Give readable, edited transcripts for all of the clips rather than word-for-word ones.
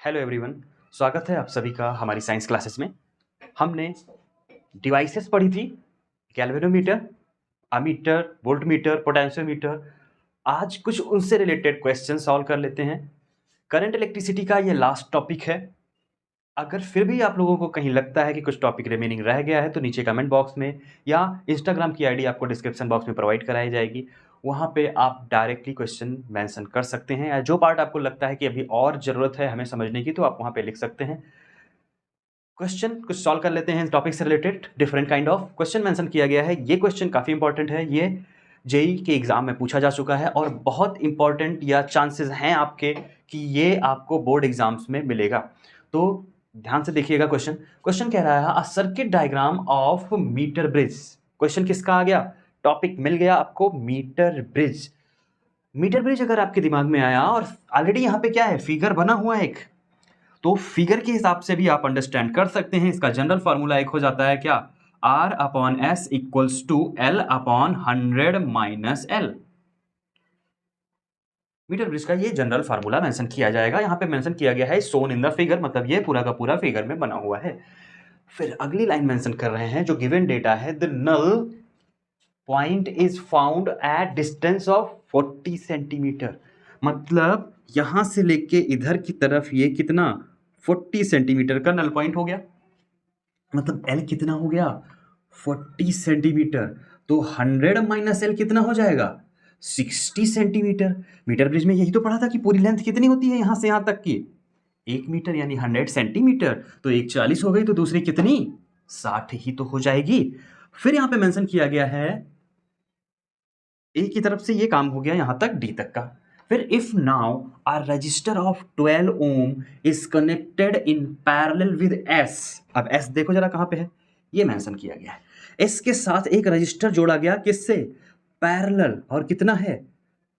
Hello everyone, स्वागत है आप सभी का हमारी साइंस क्लासेस में। हमने डिवाइसेस पढ़ी थी, गैल्वेनोमीटर, अमीटर, वोल्टमीटर, पोटेंशियोमीटर। आज कुछ उनसे रिलेटेड क्वेश्चन सॉल्व कर लेते हैं। करंट इलेक्ट्रिसिटी का ये लास्ट टॉपिक है। अगर फिर भी आप लोगों को कहीं लगता है कि कुछ टॉपिक रिमेनिंग रह गया है तो नीचे कमेंट बॉक्स में या इंस्टाग्राम की आईडी आपको डिस्क्रिप्शन बॉक्स में प्रोवाइड कराई जाएगी, वहाँ पे आप डायरेक्टली क्वेश्चन मेंशन कर सकते हैं या जो पार्ट आपको लगता है कि अभी और ज़रूरत है हमें समझने की तो आप वहाँ पे लिख सकते हैं। क्वेश्चन कुछ सॉल्व कर लेते हैं टॉपिक से related. Different kind of question mention किया गया है। ये क्वेश्चन काफ़ी इंपॉर्टेंट है, ये जेई के एग्जाम में पूछा जा चुका है और बहुत इंपॉर्टेंट या चांसेस हैं आपके कि ये आपको बोर्ड एग्जाम्स में मिलेगा। तो ध्यान से देखिएगा। क्वेश्चन कह रहा है a circuit diagram of meter bridge. Question किसका आ गया? टॉपिक मिल गया आपको, मीटर ब्रिज। मीटर ब्रिज अगर आपके दिमाग में आया और ऑलरेडी यहाँ पे क्या है, फिगर बना हुआ है एक, तो फिगर के हिसाब से भी आप अंडरस्टैंड कर सकते हैं। इसका जनरल फॉर्मूला एक हो जाता है क्या, R upon S equals to L upon 100 minus L। Meter bridge का ये जनरल फार्मूला मेंशन किया जाएगा। यहाँ पे मेंशन किया गया है सोन इन द फिगर, मतलब ये पूरा का पूरा फिगर में बना हुआ है। फिर अगली लाइन मेंशन कर रहे हैं, जो गिवन डेटा है, the null point is found at distance of 40 centimetre. मतलब यहां से लेके इधर की तरफ ये कितना, 40 सेंटीमीटर का नल पॉइंट हो गया। मतलब L कितना हो गया, 40 सेंटीमीटर। तो 100 माइनस L कितना हो जाएगा, 60 सेंटीमीटर। मीटर ब्रिज में यही तो पढ़ा था कि पूरी लेंथ कितनी होती है यहां से यहां तक की, 1 मीटर यानी 100 सेंटीमीटर। तो एक 40 हो गई तो दूसरी कितनी, 60 ही तो हो जाएगी। फिर यहां पे मेंशन किया गया है ए की तरफ से ये काम हो गया यहां तक डी तक का। फिर if now R resistor of 12 ohm is connected in parallel with S. अब एस देखो जरा कहां पे है, ये मेंशन किया गया है। एस के साथ एक रजिस्टर जोड़ा गया, किससे, पैरेलल, और कितना है,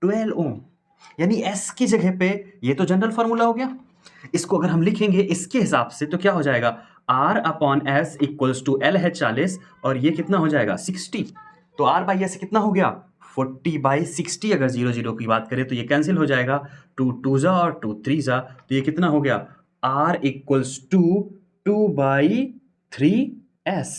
12 ओम। यानी एस की जगह पे ये तो जनरल फॉर्मूला हो गया, इसको अगर हम लिखेंगे इसके हिसाब से तो क्या हो जाएगा, R upon S equals to L है 40 और ये कितना हो जाएगा 60। तो आर बाई एस कितना हो गया 40/60। अगर 0 0 की बात करें तो ये कैंसिल हो जाएगा, 2 2 जा और 2 3 जा, तो ये कितना हो गया, R इक्वल्स टू 2/3s।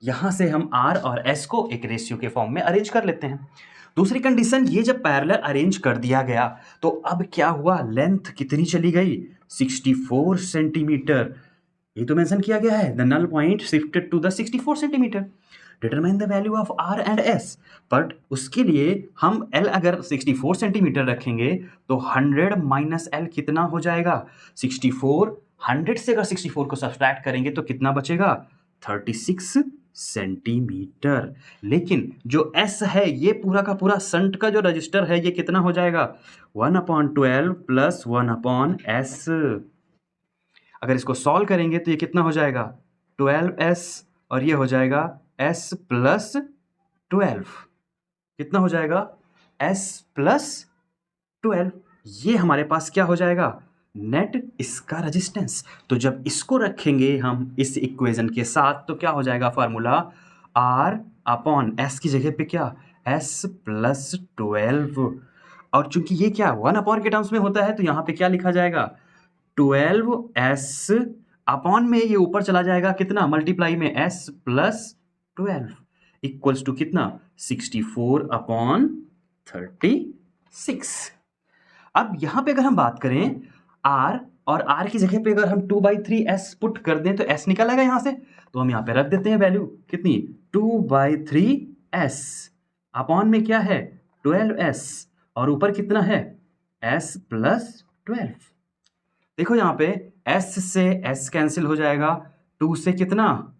यहां से हम R और S को एक रेशियो के फॉर्म में अरेंज कर लेते हैं। दूसरी कंडीशन, ये जब पैरेलल अरेंज कर दिया गया तो अब क्या हुआ, लेंथ कितनी चली गई, 64 सेंटीमीटर। ये तो मेंशन किया गया है, the null point shifted to the 64 centimetre. Determine the value of R and S। But उसके लिए हम L अगर 64 सेंटीमीटर रखेंगे तो 100 माइनस L कितना हो जाएगा, 64। 100 से अगर 64 को सब्सट्रैक्ट करेंगे तो कितना बचेगा, 36 सेंटीमीटर। लेकिन जो S है ये पूरा का पूरा संट का जो रजिस्टर है ये कितना हो जाएगा, 1/12 प्लस 1/S। अगर इसको सॉल्व करेंगे तो ये कितना हो जाएगा, 12S और ये हो जाएगा S प्लस 12। कितना हो जाएगा, S प्लस 12। ये हमारे पास क्या हो जाएगा, नेट इसका रेजिस्टेंस। तो जब इसको रखेंगे हम इस इक्वेशन के साथ तो क्या हो जाएगा फार्मूला, R अपॉन S की जगह पे क्या, S प्लस 12। और चूंकि ये क्या 1 अपॉन के टर्म्स में होता है तो यहाँ पे क्या लिखा जाएगा, 12S अपॉन में ये ऊपर चला जाएगा कितना, मल्टीप्लाई में S प्लस 12 इक्वल्स टू कितना, 64/36। अब यहां पे अगर हम बात करें R और R की जगह पे अगर हम 2/3S पुट कर दें तो S निकल आएगा यहां से, तो हम यहां पे रख देते हैं वैल्यू कितनी, 2/3S अपॉन में क्या है 12S और ऊपर कितना है S प्लस 12। देखो यहां पे S से S कैंसिल हो जाएगा, 2 से कितना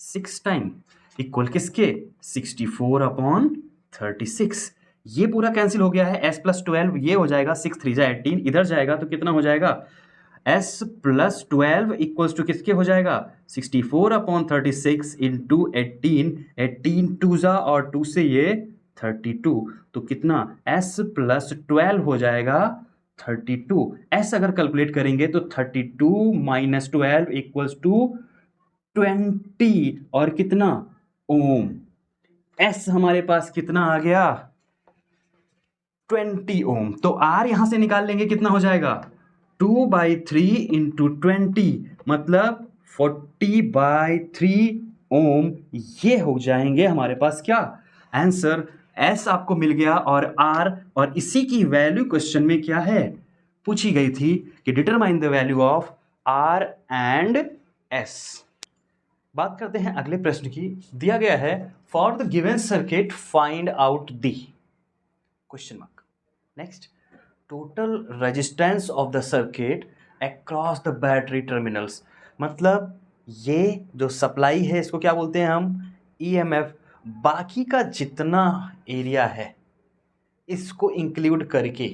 6 टाइम इक्वल किसके, 64/36। ये पूरा कैंसिल हो गया है, S प्लस 12 ये हो जाएगा, 6 3 जा 18, इधर जाएगा तो कितना हो जाएगा, S प्लस 12 इक्वल्स टू किसके हो जाएगा, 64/36 इंटू 18, 18 2 जा और 2 से ये 32, तो कितना S प्लस 12 हो जाएगा 32। S अगर कैलकुलेट करेंगे तो 32 माइनस 12 इक्वल्स टू 20 और कितना ओम। S हमारे पास कितना आ गया, 20 ओम। तो R यहां से निकाल लेंगे कितना हो जाएगा, 2/3 इंटू 20 मतलब 40/3 ओम। ये हो जाएंगे हमारे पास क्या आंसर। एस आपको मिल गया और आर, और इसी की वैल्यू क्वेश्चन में क्या है पूछी गई थी कि determine the value of R and S. बात करते हैं अगले प्रश्न की। दिया गया है for the given circuit find out the question mark. Next, total resistance of the circuit across the battery terminals. मतलब ये जो सप्लाई है इसको क्या बोलते हैं हम ईएमएफ। बाकी का जितना एरिया है इसको इंक्लूड करके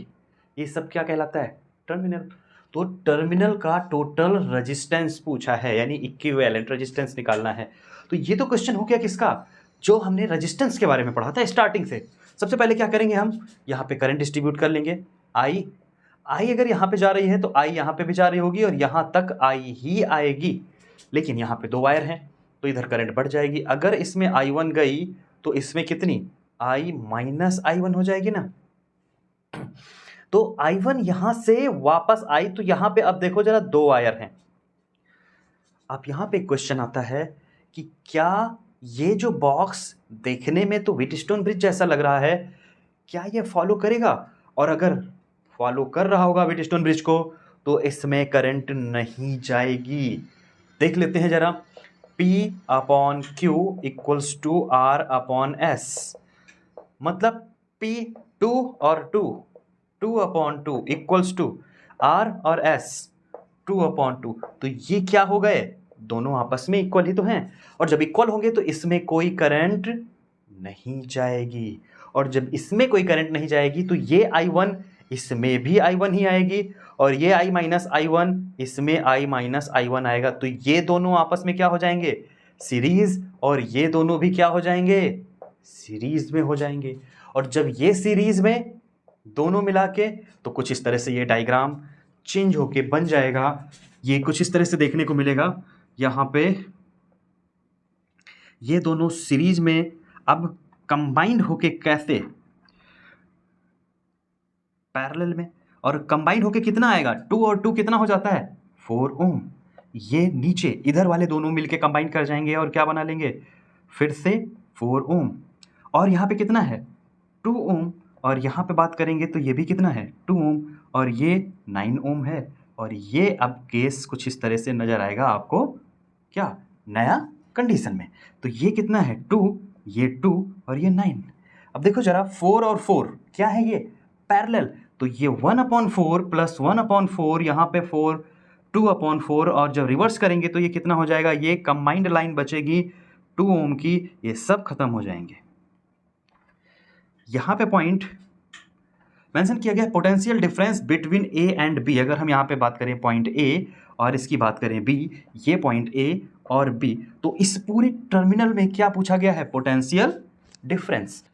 ये सब क्या कहलाता है टर्मिनल। तो टर्मिनल का टोटल रेजिस्टेंस पूछा है, यानी इक्विवेलेंट रेजिस्टेंस निकालना है। तो ये तो क्वेश्चन हो गया किसका, जो हमने रेजिस्टेंस के बारे में पढ़ा था स्टार्टिंग से। सबसे पहले क्या करेंगे हम, यहाँ पे करंट डिस्ट्रीब्यूट कर लेंगे। आई अगर यहाँ पे जा रही है तो आई यहाँ पे भी जा रही होगी और यहाँ तक आई ही आएगी, लेकिन यहाँ पे 2 वायर हैं तो इधर करंट बढ़ जाएगी। अगर इसमें I1 गई तो इसमें कितनी I माइनस I1 हो जाएगी ना। तो I1 यहां से वापस आई तो यहां पे अब देखो जरा 2 वायर हैं। अब यहां पे क्वेश्चन आता है कि क्या ये जो बॉक्स देखने में तो व्हीटस्टोन ब्रिज जैसा लग रहा है, क्या ये फॉलो करेगा। और अगर फॉलो कर रहा होगा व्हीटस्टोन ब्रिज को तो इसमें करंट नहीं जाएगी। देख लेते हैं जरा, P/Q इक्वल्स टू R/S। मतलब P 2 और 2/2 इक्वल्स टू R और S 2/2। तो ये क्या हो गए, दोनों आपस में इक्वल ही तो हैं, और जब इक्वल होंगे तो इसमें कोई करंट नहीं जाएगी, और जब इसमें कोई करंट नहीं जाएगी तो ये I1 इसमें भी I1 ही आएगी, और ये I माइनस I1 इसमें I माइनस I1 आएगा। तो ये दोनों आपस में क्या हो जाएंगे सीरीज, और ये दोनों भी क्या हो जाएंगे सीरीज में हो जाएंगे। और जब ये सीरीज में दोनों मिला के तो कुछ इस तरह से ये डायग्राम चेंज होके बन जाएगा। ये कुछ इस तरह से देखने को मिलेगा। यहाँ पे ये दोनों सीरीज में अब कंबाइंड होके कैसे पैरेलल में, और कंबाइंड होके कितना आएगा 2 और 2 कितना हो जाता है 4 ओम। ये नीचे इधर वाले दोनों मिलके कंबाइन कर जाएंगे और क्या बना लेंगे फिर से 4 ओम। और यहाँ पे कितना है 2 ओम, और यहाँ पे बात करेंगे तो ये भी कितना है 2 ओम, और ये 9 ओम है। और ये अब केस कुछ इस तरह से नजर आएगा आपको क्या नया कंडीशन में। तो ये कितना है 2, ये 2 और ये 9। अब देखो जरा 4 और 4 क्या है ये पैरेलल, तो ये 1/4 प्लस 1/4 यहाँ पे 4 2/4, और जब रिवर्स करेंगे तो ये कितना हो जाएगा, ये कंबाइंड लाइन बचेगी 2 ओम की, ये सब खत्म हो जाएंगे। यहाँ पे पॉइंट मेंशन किया गया potential difference between A and B. अगर हम यहाँ पे बात करें पॉइंट ए और इसकी बात करें बी, ये पॉइंट ए और बी, तो इस पूरे टर्मिनल में क्या पूछा गया है पोटेंशियल डिफरेंस।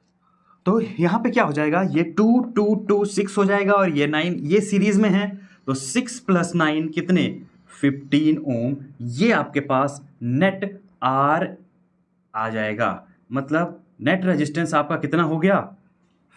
तो यहाँ पे क्या हो जाएगा, ये 2 2 2 6 हो जाएगा, और ये 9, ये सीरीज में है तो 6 + 9 कितने 15 ओम। ये आपके पास नेट आर आ जाएगा, मतलब नेट रेजिस्टेंस आपका कितना हो गया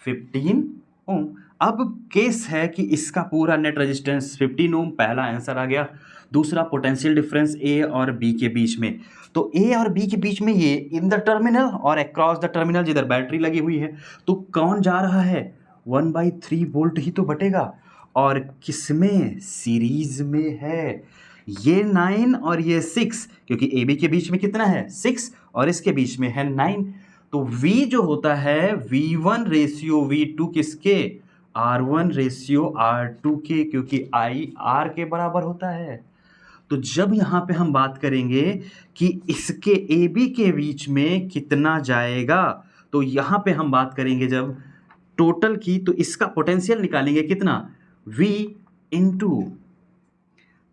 15 ओम। अब केस है कि इसका पूरा नेट रेजिस्टेंस 15 ओम, पहला आंसर आ गया। दूसरा पोटेंशियल डिफरेंस ए और बी के बीच में, तो ए और बी के बीच में ये इन द टर्मिनल और अक्रॉस द टर्मिनल जिधर बैटरी लगी हुई है, तो कौन जा रहा है 1/3 वोल्ट ही तो बटेगा, और किसमें सीरीज में है ये 9 और ये 6, क्योंकि ए बी के बीच में कितना है 6 और इसके बीच में है 9। तो V जो होता है V1 रेशियो V2 किसके R1 रेशियो R2 के, क्योंकि I R के बराबर होता है। तो जब यहाँ पे हम बात करेंगे कि इसके AB के बीच में कितना जाएगा, तो यहाँ पे हम बात करेंगे जब टोटल की, तो इसका पोटेंशियल निकालेंगे कितना V ×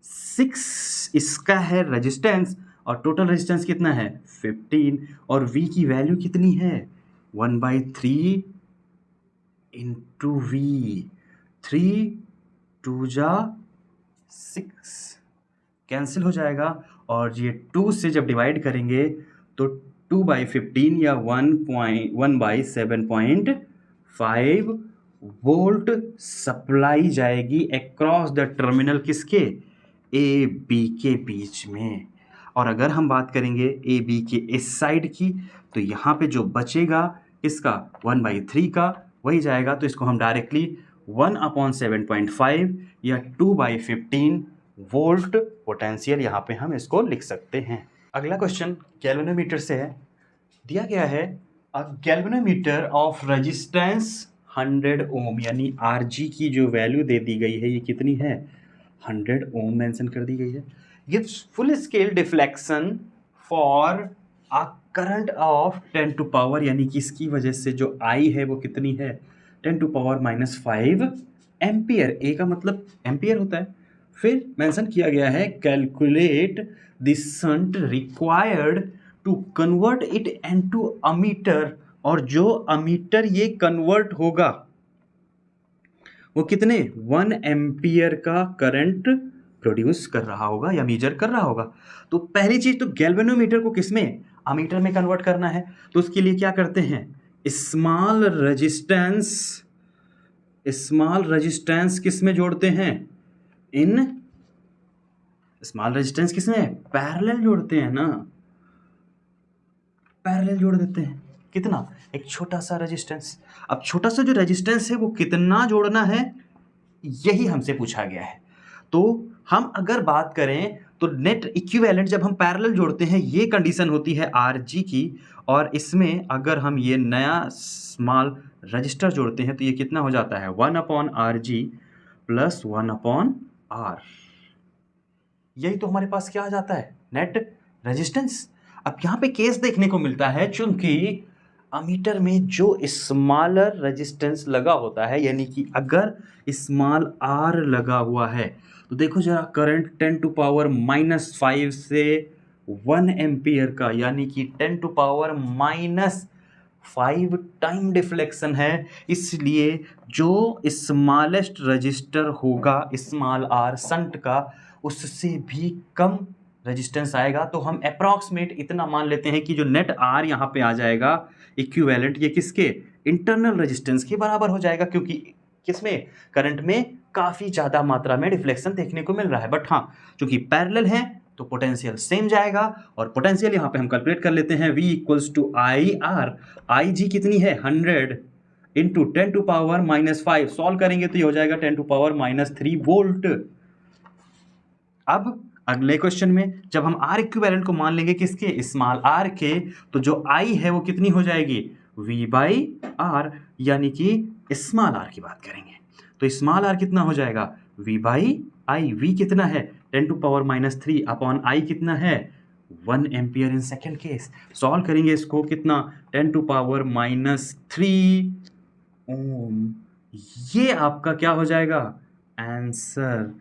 6 इसका है रेजिस्टेंस, और टोटल रेजिस्टेंस कितना है 15, और V की वैल्यू कितनी है 1/3 × V, 3 2 जा 6 कैंसिल हो जाएगा, और ये 2 से जब डिवाइड करेंगे तो 2/15 या 1/7.5 वोल्ट सप्लाई जाएगी अक्रॉस द टर्मिनल किसके, ए बी के बीच में। और अगर हम बात करेंगे ए बी के इस साइड की, तो यहाँ पे जो बचेगा इसका 1/3 का वही जाएगा, तो इसको हम डायरेक्टली 1/7.5 या 2/15 वोल्ट पोटेंशियल यहाँ पे हम इसको लिख सकते हैं। अगला क्वेश्चन गैल्वेनोमीटर से है। दिया गया है अ गैल्वेनोमीटर ऑफ रेजिस्टेंस 100 ओम, यानी Rg की जो वैल्यू दे दी गई है ये कितनी है, 100 ओम मेंशन कर दी गई है। Gives full scale deflection for a current of 10 to power, यानी कि इसकी वजह से जो I है वो कितनी है, 10 टू पावर -5 एम्पियर। ए का मतलब एम्पियर होता है। फिर मेंशन किया गया है calculate the shunt required to convert it into ammeter, और जो अमीटर ये कन्वर्ट होगा वो कितने 1 एम्पियर का करंट प्रोड्यूस कर रहा होगा या मेजर कर रहा होगा। तो पहली चीज तो गैल्वेनोमीटर को किसमें, अमीटर में कन्वर्ट करना है। तो उसके लिए क्या करते हैं, स्मॉल रेजिस्टेंस किस में जोड़ते हैं, इन स्मॉल रेजिस्टेंस किसमें, पैरेलल जोड़ते हैं ना, पैरेलल जोड़ देते हैं। कितना, एक छोटा सा रेजिस्टेंस। अब छोटा सा जो रेजिस्टेंस है वो कितना जोड़ना है, यही हमसे पूछा गया है। तो हम अगर बात करें तो नेट इक्विवेलेंट जब हम पैरेलल जोड़ते हैं ये कंडीशन होती है Rg की, और इसमें अगर हम ये नया स्मॉल रजिस्टर जोड़ते हैं तो ये कितना हो जाता है 1/Rg प्लस 1/R। यही तो हमारे पास क्या आ जाता है, नेट रेजिस्टेंस। अब यहाँ पे केस देखने को मिलता है, चूंकि अमीटर में जो स्मॉलर रेजिस्टेंस लगा होता है, यानी कि अगर स्मॉल R लगा हुआ है तो देखो जरा करंट 10 टू पावर -5 से 1 एम्पियर का, यानी कि 10 टू पावर -5 टाइम डिफ्लेक्शन है। इसलिए जो स्मॉलेस्ट रजिस्टर होगा स्मॉल R शंट का, उससे भी कम रेजिस्टेंस आएगा। तो हम अप्रॉक्सीमेट इतना मान लेते हैं कि जो नेट R यहाँ पे आ जाएगा इक्विवेलेंट, ये किसके, इंटरनल रेजिस्टेंस के बराबर हो जाएगा, क्योंकि किसमें, करंट में काफ़ी ज़्यादा मात्रा में डिफ्लेक्शन देखने को मिल रहा है। बट हाँ, चूंकि पैरेलल है तो पोटेंशियल सेम जाएगा, और पोटेंशियल यहाँ पे हम कैलकुलेट कर लेते हैं, V = IR। IG कितनी है 100 इंटू 10 टू पावर -5, सॉल्व करेंगे तो ये हो जाएगा 10 टू पावर -3 वोल्ट। अब अगले क्वेश्चन में जब हम R इक्विवेलेंट को मान लेंगे किसके, स्मॉल R के, तो जो I है वो कितनी हो जाएगी V/R, यानी कि स्मॉल R की बात करेंगे तो स्मॉल R कितना हो जाएगा V/I। V कितना है 10 टू पावर -3 अपॉन I कितना है 1 ampere in second case. Solve करेंगे इसको, कितना 10 टू पावर -3 ओम। ये आपका क्या हो जाएगा आंसर।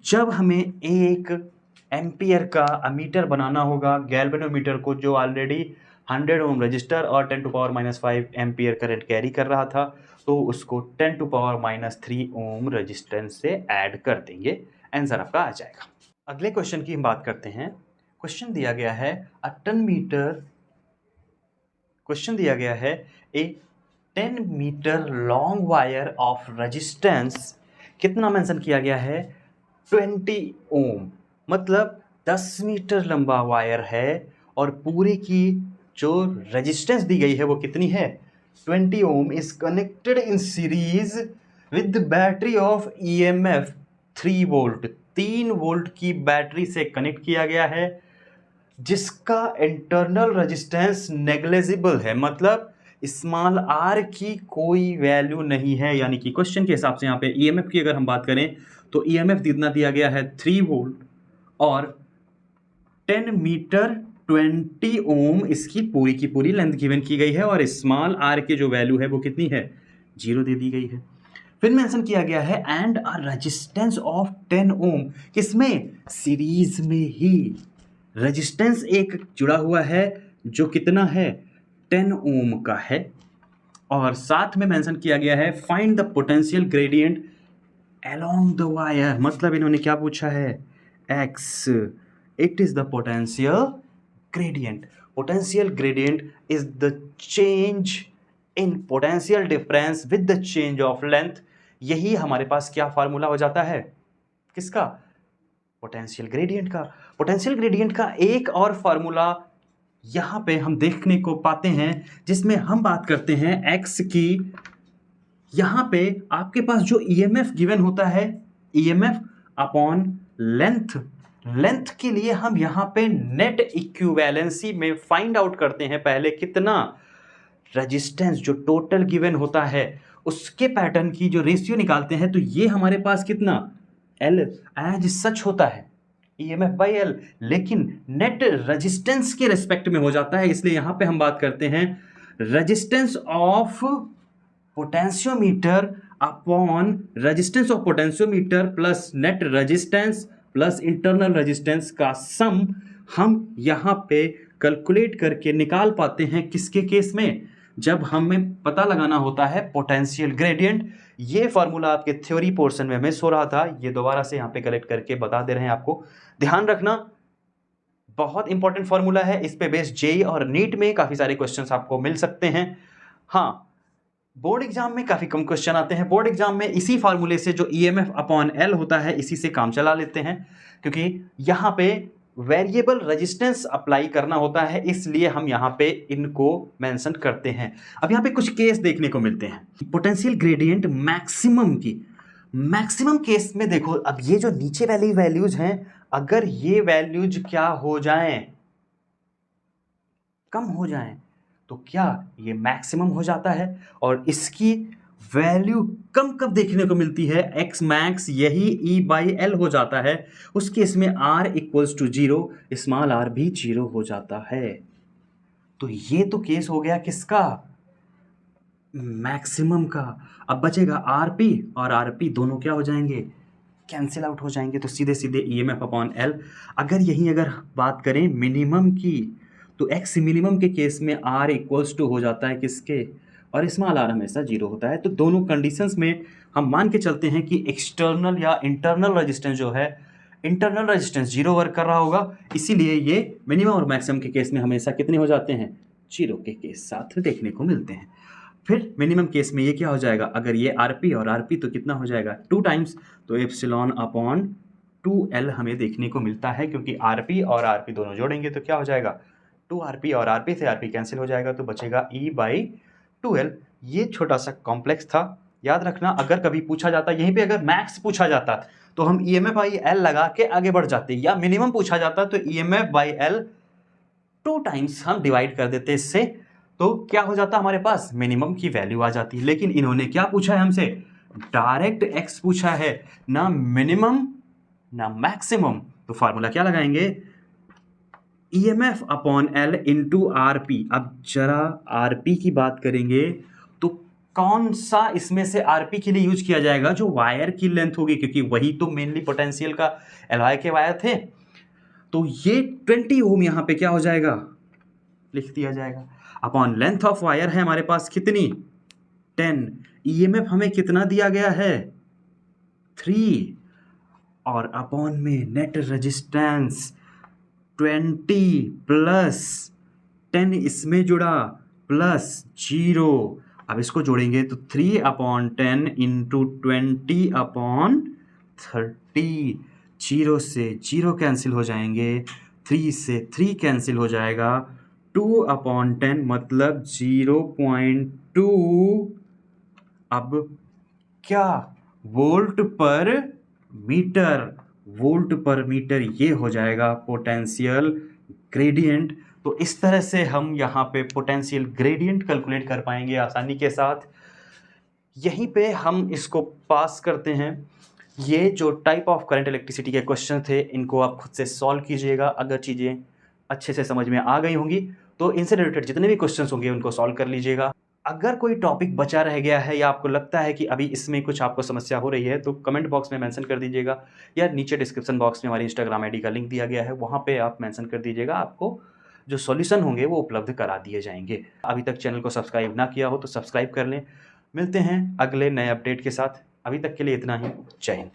जब हमें एक एम्पियर का अमीटर बनाना होगा गैल्वेनोमीटर को, जो ऑलरेडी 100 ओम रजिस्टर और 10 to power -5 ampere current carry कर रहा था, तो उसको 10 टू पावर -3 ओम रजिस्टेंस से ऐड कर देंगे, आंसर आपका आ जाएगा। अगले क्वेश्चन की हम बात करते हैं। क्वेश्चन दिया गया है a 10 metre long wire of resistance, कितना मेंशन किया गया है 20 ओम, मतलब 10 मीटर लंबा वायर है और पूरे की जो रेजिस्टेंस दी गई है वो कितनी है 20 ohm, is connected in series with battery of EMF 3 volt. 3 volt की बैटरी से कनेक्ट किया गया है, जिसका इंटरनल रेजिस्टेंस नेग्लिजिबल है, मतलब स्मॉल R की कोई वैल्यू नहीं है। यानी कि क्वेश्चन के हिसाब से यहाँ पे EMF की अगर हम बात करें तो EMF कितना दिया गया है 3 वोल्ट, और 10 मीटर 20 ओम इसकी पूरी की पूरी लेंथ गिवन की गई है, और स्मॉल R की जो वैल्यू है वो कितनी है 0 दे दी गई है। फिर मेंशन किया गया है एंड अ रेजिस्टेंस ऑफ 10 ओम, किसमें, सीरीज में ही रेजिस्टेंस एक जुड़ा हुआ है जो कितना है 10 ओम का है, और साथ में मेंशन किया गया है find the potential gradient along the wire, मतलब इन्होंने क्या पूछा है x, it is the potential gradient. Potential gradient is the change in potential difference with the change of length, यही हमारे पास क्या फार्मूला हो जाता है, किसका, पोटेंशियल ग्रेडियंट का। पोटेंशियल ग्रेडियंट का एक और फार्मूला यहां पे हम देखने को पाते हैं, जिसमें हम बात करते हैं x की। यहां पे आपके पास जो EMF गिवन होता है, EMF अपॉन लेंथ, लेंथ के लिए हम यहां पे नेट इक्विवेलेंसी में फाइंड आउट करते हैं पहले कितना रेजिस्टेंस जो टोटल गिवन होता है उसके पैटर्न की जो रेशियो निकालते हैं, तो ये हमारे पास कितना L एज सच होता है EMF बाई L, लेकिन नेट रेजिस्टेंस के रिस्पेक्ट में हो जाता है, इसलिए यहां पे हम बात करते हैं resistance of potentiometer upon resistance of potentiometer plus net resistance plus internal resistance का सम हम यहां पे कैलकुलेट करके निकाल पाते हैं। किसके केस में, जब हमें पता लगाना होता है पोटेंशियल ग्रेडियंट। ये फॉर्मूला आपके थ्योरी पोर्शन में मिस हो रहा था, ये दोबारा से यहां पे कलेक्ट करके बता दे रहे हैं आपको। ध्यान रखना, बहुत इंपॉर्टेंट फॉर्मूला है, इस पे बेस्ड जेईई और नीट में काफी सारे क्वेश्चंस आपको मिल सकते हैं। हाँ, बोर्ड एग्जाम में काफी कम क्वेश्चन आते हैं। बोर्ड एग्जाम में इसी फार्मूले से जो EMF अपॉन L होता है इसी से काम चला लेते हैं, क्योंकि यहां पे वेरिएबल रेजिस्टेंस अप्लाई करना होता है, इसलिए हम यहां पे इनको मेंशन करते हैं। अब यहां पे कुछ केस देखने को मिलते हैं पोटेंशियल ग्रेडियंट मैक्सिमम की। मैक्सिमम केस में देखो, अब ये जो नीचे वाली वैल्यूज हैं, अगर ये वैल्यूज क्या हो जाएं, कम हो जाएं, तो क्या ये मैक्सिमम हो जाता है। और इसकी वैल्यू कम कब देखने को मिलती है, x मैक्स यही E बाई L हो जाता है, उस केस में R equals to 0, small r भी 0 हो जाता है। तो ये तो केस हो गया किसका, मैक्सिमम का। अब बचेगा RP और RP दोनों क्या हो जाएंगे, कैंसिल आउट हो जाएंगे, तो सीधे सीधे EMF अपॉन L। अगर बात करें मिनिमम की, तो x मिनिमम के केस में R इक्वल्स टू हो जाता है किसके, और स्मॉल r हमेशा 0 होता है। तो दोनों कंडीशंस में हम मान के चलते हैं कि एक्सटर्नल या इंटरनल रेजिस्टेंस जो है, इंटरनल रेजिस्टेंस 0 वर्क कर रहा होगा, इसीलिए ये मिनिमम और मैक्सिमम के केस में हमेशा कितने हो जाते हैं, 0 के केस साथ देखने को मिलते हैं। फिर मिनिमम केस में ये क्या हो जाएगा, अगर ये RP और RP तो कितना हो जाएगा 2 टाइम्स, तो एप्सिलॉन अपॉन 2L हमें देखने को मिलता है, क्योंकि RP और RP दोनों जोड़ेंगे तो क्या हो जाएगा 2RP, और RP से RP कैंसिल हो जाएगा, तो बचेगा E बाई 2L। ये छोटा सा कॉम्प्लेक्स था, याद रखना। अगर कभी पूछा जाता, यहीं पे अगर मैक्स पूछा जाता तो हम EMF बाई L लगा के आगे बढ़ जाते, या मिनिमम पूछा जाता तो EMF बाई L 2 टाइम्स हम डिवाइड कर देते इससे, तो क्या हो जाता हमारे पास मिनिमम की वैल्यू आ जाती। लेकिन इन्होंने क्या पूछा है हमसे, डायरेक्ट x पूछा है, ना मिनिमम ना मैक्सिमम। तो फार्मूला क्या लगाएंगे, EMF upon L into RP। अब जरा RP की बात करेंगे तो कौन सा इसमें से RP के लिए यूज किया जाएगा, जो वायर की लेंथ होगी, क्योंकि वही तो मेनली पोटेंशियल का एलॉय के वायर थे। तो ये 20 ओम यहाँ पे क्या हो जाएगा, लिख दिया जाएगा, अपॉन लेंथ ऑफ वायर है हमारे पास कितनी 10, EMF हमें कितना दिया गया है 3, और अपॉन में नेट रेजिस्टेंस 20 प्लस 10 इसमें जुड़ा प्लस 0। अब इसको जोड़ेंगे तो 3 अपॉन 10 इंटू 20 अपॉन 30, 0 से 0 कैंसिल हो जाएंगे, 3 से 3 कैंसिल हो जाएगा, 2 अपॉन 10 मतलब 0.2। अब क्या वोल्ट पर मीटर, वोल्ट पर मीटर ये हो जाएगा पोटेंशियल ग्रेडियंट। तो इस तरह से हम यहाँ पे पोटेंशियल ग्रेडियंट कैलकुलेट कर पाएंगे आसानी के साथ। यहीं पे हम इसको पास करते हैं। ये जो टाइप ऑफ करंट इलेक्ट्रिसिटी के क्वेश्चन थे, इनको आप खुद से सॉल्व कीजिएगा। अगर चीज़ें अच्छे से समझ में आ गई होंगी तो इनसे रिलेटेड जितने भी क्वेश्चंस होंगे उनको सॉल्व कर लीजिएगा। अगर कोई टॉपिक बचा रह गया है या आपको लगता है कि अभी इसमें कुछ आपको समस्या हो रही है, तो कमेंट बॉक्स में मेंशन कर दीजिएगा, या नीचे डिस्क्रिप्शन बॉक्स में हमारी इंस्टाग्राम आईडी का लिंक दिया गया है, वहाँ पे आप मेंशन कर दीजिएगा। आपको जो सॉल्यूशन होंगे वो उपलब्ध करा दिए जाएंगे। अभी तक चैनल को सब्सक्राइब ना किया हो तो सब्सक्राइब कर लें। मिलते हैं अगले नए अपडेट के साथ। अभी तक के लिए इतना ही। जय हिंद।